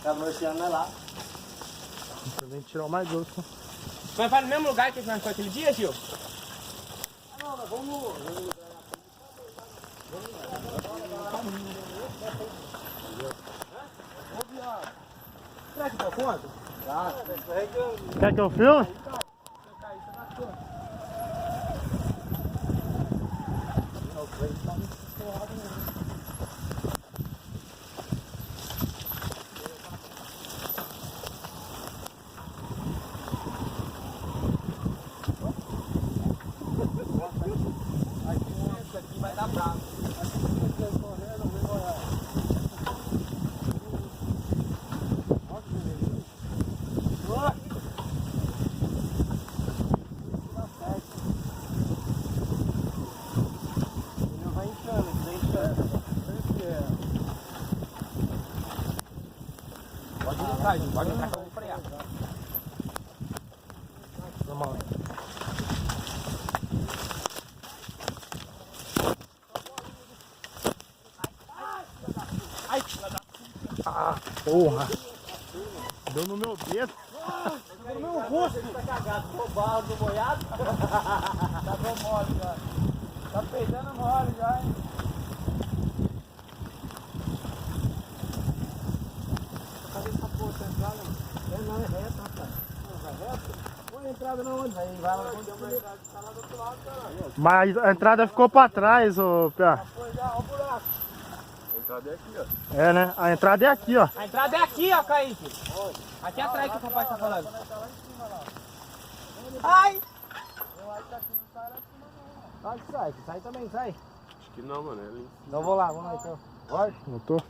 Tá marciano lá. Também tirar o mais grosso. Mas vai no mesmo lugar que nós foi aquele dia, Gil? Não, mas vamos. Será que deu conta? Tá, tá escorregando. Quer que eu filme? Isso aqui vai dar bravo. Pode entrar que eu vou frear. Vamos lá. Ah, porra! Deu no meu dedo. No meu rosto. Você tá cagado, roubado do boiado. Tá bom mole já. Tá peidando mole já, hein? Cadê essa porra? Tá entrada? Não, é reta, rapaz. Não, vai reto? Põe a entrada na onde? Vai lá onde tem uma entrada. Tá lá do outro lado, caralho. Mas a entrada ficou pra trás, ô Pia. Foi já, ó o buraco. A entrada é aqui, ó. É, né? A entrada é aqui, ó. A entrada é aqui, ó, Kaique. Aqui atrás que o papai tá falando. Ai! Eu acho que aqui não sai lá de cima não. Sai que sai, que sai também, sai. Acho que não, mano. É ali. Então vamos lá então. Bora. Voltou?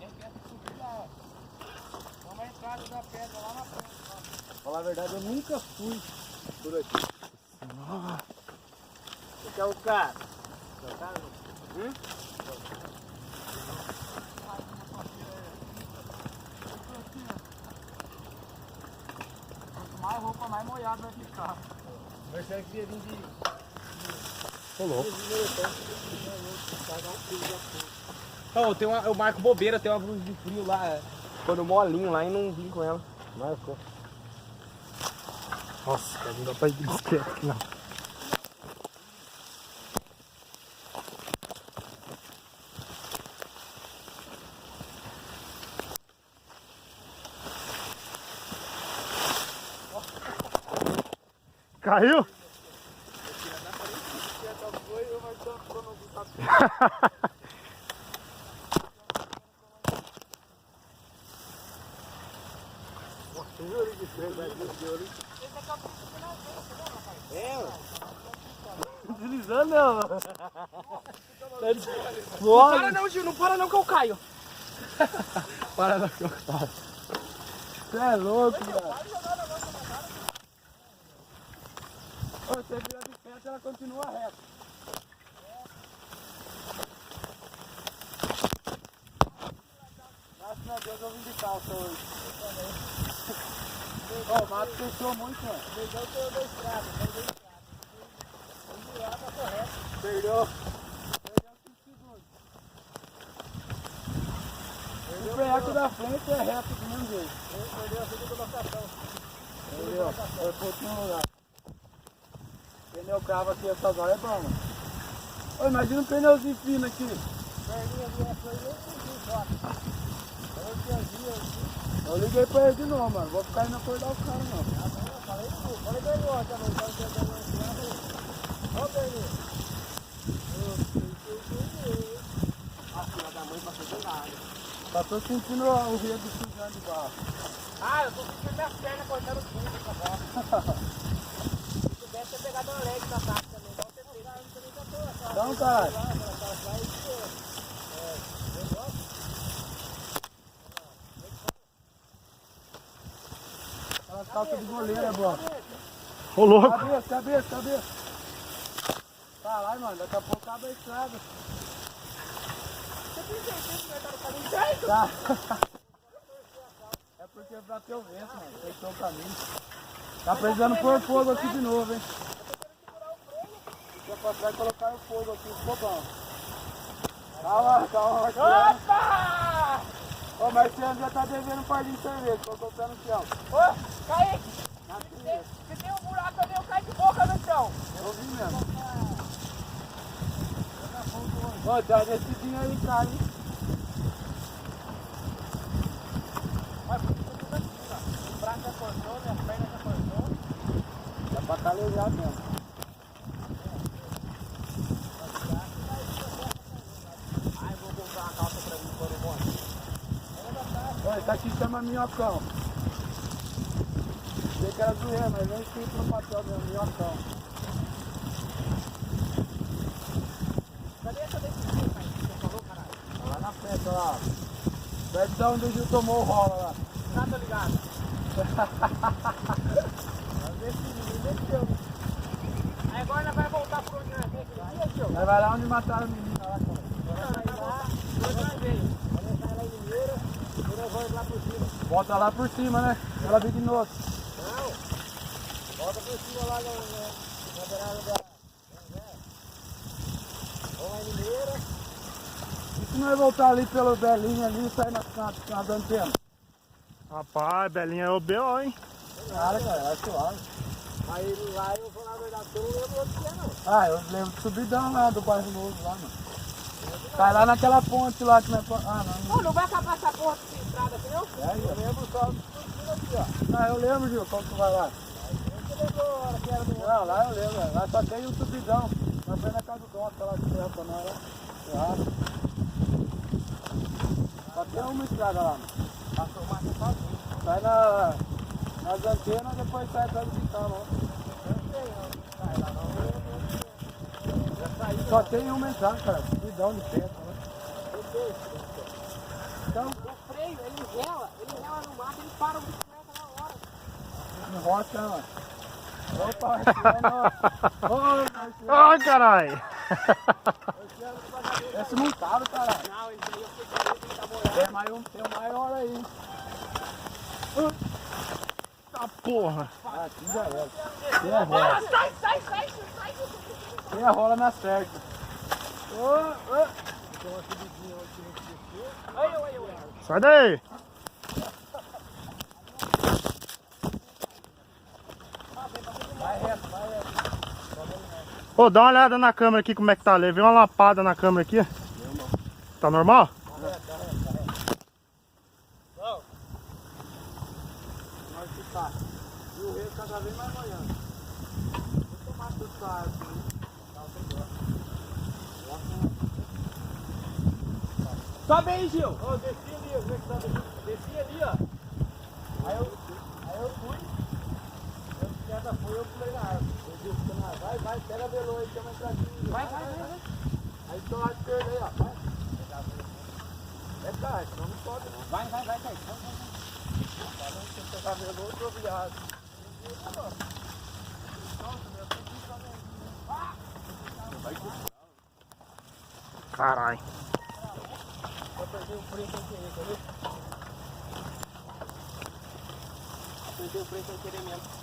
Vamos à entrada da pedra lá na frente. Pra falar a verdade, eu nunca fui por aqui. Esse é o cara. É o cara? Quanto mais roupa, mais molhado vai ficar. Mas será que ia vir de... Tô louco. Então, eu marco bobeira, tem uma blusa de frio lá, quando molinho lá e não vim com ela. Marcou. Nossa, cara, não dá pra ir de bicicleta aqui não. Caiu? Deslizando não. Não para não, Gil, não para não que eu caio. Para não que eu caio. Você é louco, cara. Você vira de frente, ela continua reta. Graças a Deus eu vim de calça hoje. Ó, o mato fechou muito, ó. Perdeu o teu da estrada, perdeu a estrada. Vamos virar, tá correto. Perdeu. Perdeu 5 segundos. O freio da frente é reto do mesmo jeito. Perdeu a segunda locação. Perdeu, foi pro último lugar. Pneu cravo aqui, essas horas é bom, mano. Ô, imagina um pneuzinho fino aqui. Perninha ali, foi eu que eu liguei pra ele de novo, mano. Vou ficar indo acordar o cara, não. Falei pra ele ontem, mano. Ó, Perninha. A filha da mãe passou do lado. Tá tô sentindo o rio do sujando de barro. Ah, eu tô sentindo minhas pernas cortando tudo essa bosta. Se pudesse ter pegado uma leg na tática também, então você tirar antes também já tô. Então, cara. Aquela calça de goleiro é boa. Ô louco. Cabeça. Caralho, mano, daqui a pouco abre a estrada. Você tem certeza que vai estar no caminho certo? Tá. É porque bateu o vento, mano. Fechou o caminho. Tá precisando pôr fogo aqui de novo, hein? Deixa pra trás e colocar o fogo aqui, ficou bom. Calma. Opa! Ô, Marciano já tá devendo um pardinho de cerveja, tô soltando o chão. Ô, Kaique, se tem um buraco ali, eu caio de boca no chão. Eu vi mesmo. Ô, tá descidinho aí, cara, hein? Mas por que você tá assim, ó? O braço já cortou, minha perna já cortou. Dá pra calejar mesmo. Ai, vou comprar uma calça pra mim, quando eu morrer. Ô, esse aqui chama minhocão. Achei que era zoeira, mas nem escrito no papel mesmo, minhocão. Cadê essa descidinha, pai? Você falou, caralho? Lá na frente, olha lá. Perto de onde o Gil tomou o rola lá. Tá, tô ligado. Aí agora nós vai voltar por onde nós veio aquele dia, tio? Aí vai lá onde mataram a menina lá, cara. Não, nós vai voltar por onde nós veio. Vai sair lá em Mineira e nós vamos lá por cima. Volta lá por cima, né? Ela vem de novo. Não, volta por cima lá na beirada da... Vamos lá em Mineira. E se nós voltar ali pelo Belinho ali e sair na antena? Rapaz, Belinha é o B.O., hein? Cara, é suave. Aí lá eu vou, na verdade, eu não lembro onde que é, não. Ah, eu lembro do subidão lá, do bairro novo lá, mano. Cai lá naquela ponte lá que nós... Ah, não. Pô, não vai acabar essa porra de estrada aqui, não? É, eu lembro só do aqui, ó. Ah, eu lembro, Gil, como tu vai lá? Você lembrou a hora que era do... Não, lá eu lembro, lá só tem um subidão. Na frente da casa do dono, aquela de terra pra nós lá. Só tem uma estrada lá, mano. Passou uma sozinho. Sai nas antenas, depois sai atrás do quintal lá. Só tem uma entrada, cara. Subidão de pedra, né? Então, O freio, ele rela no mato, ele para o bicicleta na hora. enrosca, mano. Opa, Marciano. Ô, Marciano. Ai, caralho! Esse montado, caralho. Não, ele daí eu sei que ele tá molhado. Tem um maior aí. Tá porra! Ah, aqui já era. Tem a rola. Ah, sai. Tem a rola na certa. Aí. Sai daí! Vai reto, vai reto. Ô, dá uma olhada na câmera aqui como é que tá. Levei uma lapada na câmera aqui. Tá normal? Nós que tá. E o rei cada vez mais molhando. Vou tomar tudo essa água aqui. Sobe aí, Gil. Ô, desci ali, eu vi que tá desci ali, ó. Aí eu fui. Eu esquerda foi, eu pulei na árvore. Eu disse, vai, pega a velô aí, chama pra cima. Vai. Aí tô lá de esquerda aí, ó. Vai. É tarde, senão não pode não. Vai. Falando que você tá velô, eu tô viado. Caralho! Eu perdi o freio sem querer, quer ver? Perdi o freio sem querer mesmo.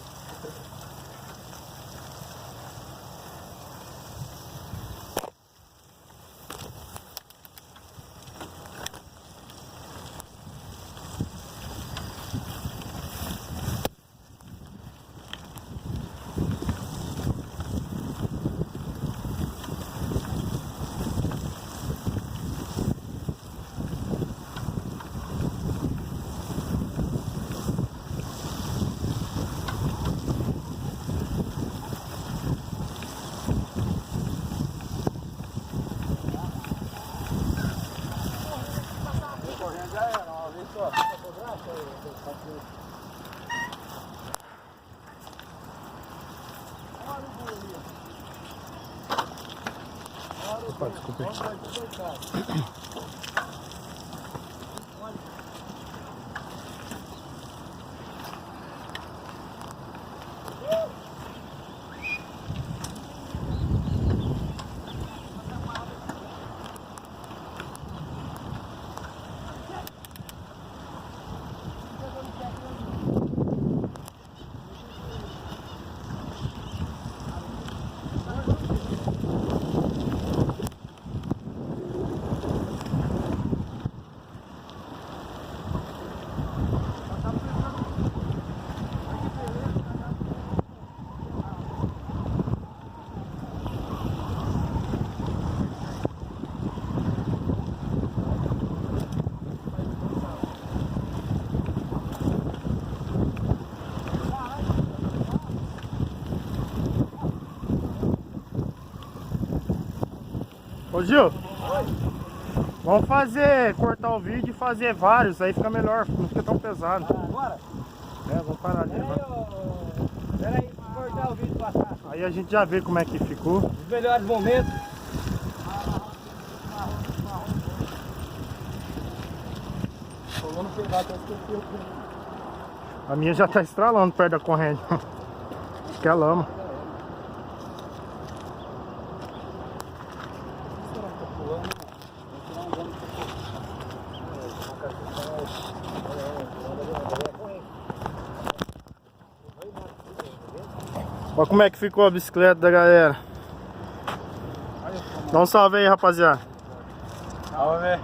Correndo já era, ó. Vê só. Opa, desculpa aí. Ô Gil, vamos cortar o vídeo e fazer vários, aí fica melhor, não fica tão pesado. Agora? É, vamos parar ali. Pera aí, vou cortar o vídeo pra cá. Aí a gente já vê como é que ficou. Os melhores momentos. Vamos pegar até esquecer. A minha já tá estralando perto da corrente. Acho que é lama. Olha como é que ficou a bicicleta da galera. Dá um salve aí, rapaziada. Vamos ver.